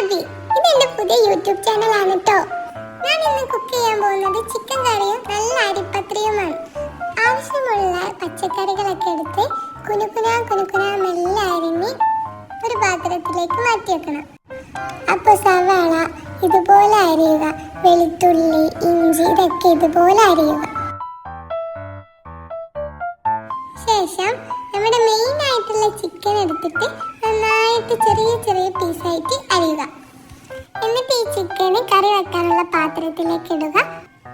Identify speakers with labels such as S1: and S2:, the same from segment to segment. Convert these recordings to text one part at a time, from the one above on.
S1: സാൻവി. ഇതെന്റെ പുതിയ യൂട്യൂബ് ചാനലാണ് കേട്ടോ. ഞാൻ ഇന്ന് കുക്ക് ചെയ്യാൻ പോകുന്നത് ചിക്കൻ കറിയും നല്ല അരിപ്പത്രിയുമാണ്. ആവശ്യമുള്ള പച്ചക്കറികളൊക്കെ എടുത്ത് കുനുകുന മെല്ലെ അരിഞ്ഞ് ഒരു പാത്രത്തിലേക്ക് മാറ്റി വെക്കണം. അപ്പോൾ സവാള ഇതുപോലെ അരിയുക, വെളുത്തുള്ളി, ഇഞ്ചി ഇതൊക്കെ ഇതുപോലെ അരിയുക. ശേഷം നമ്മുടെ മെയിൻ ആയിട്ടുള്ള ചിക്കൻ എടുത്തിട്ട് നന്നായിട്ട് ചെറിയ ചെറിയ പീസായിട്ട് അരിയുക. എന്നിട്ട് ഈ ചിക്കന് കറി വെക്കാനുള്ള പാത്രത്തിലേക്ക് ഇടുക.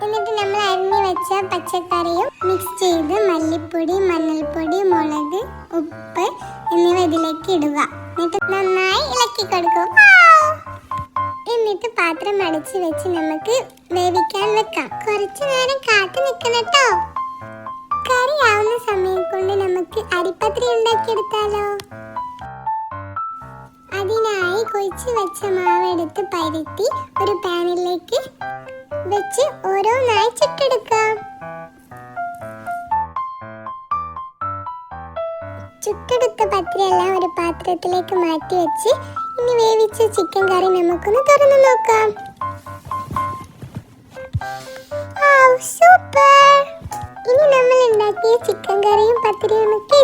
S1: എന്നിട്ട് നമ്മൾ അരിഞ്ഞു വെച്ച പച്ചക്കറിയും മിക്സ് ചെയ്ത് മല്ലിപ്പൊടി, മഞ്ഞൾപ്പൊടി, മുളക്, ഉപ്പ് എന്നിവ ഇതിലേക്ക് ഇടുക. എന്നിട്ട് നന്നായി ഇളക്കി കൊടുക്കുക. എന്നിട്ട് പാത്രം അടച്ചു വെച്ച് നമുക്ക് വേവിക്കാൻ വെക്കാം. കുറച്ചു നേരം കാത്തു നിൽക്കണം കേട്ടോ. കറി ആവുന്ന സമയം കൊണ്ട് നമുക്ക് അരിപ്പത്രി ഉണ്ടാക്കിയെടുത്താലോ. അതിനായി കുഴിച്ച് വെച്ച മാവ് എടുത്ത് പരത്തി ഒരു പാനിലേക്ക് വെച്ച് ഓരോന്നായി ചുട്ടെടുക്കാം. ചുട്ടെടുത്ത പത്രിയെല്ലാം ഒരു പാത്രത്തിലേക്ക് മാറ്റി വെച്ച് ഇനി വേവിച്ച ചിക്കൻ കറി നമുക്കൊന്ന് തുറന്നു നോക്കാം. സൂപ്പർ! ഇനി നമ്മൾ ഉണ്ടാക്കിയ ചിക്കൻ കറിയും പത്തിരിയും ഒക്കെ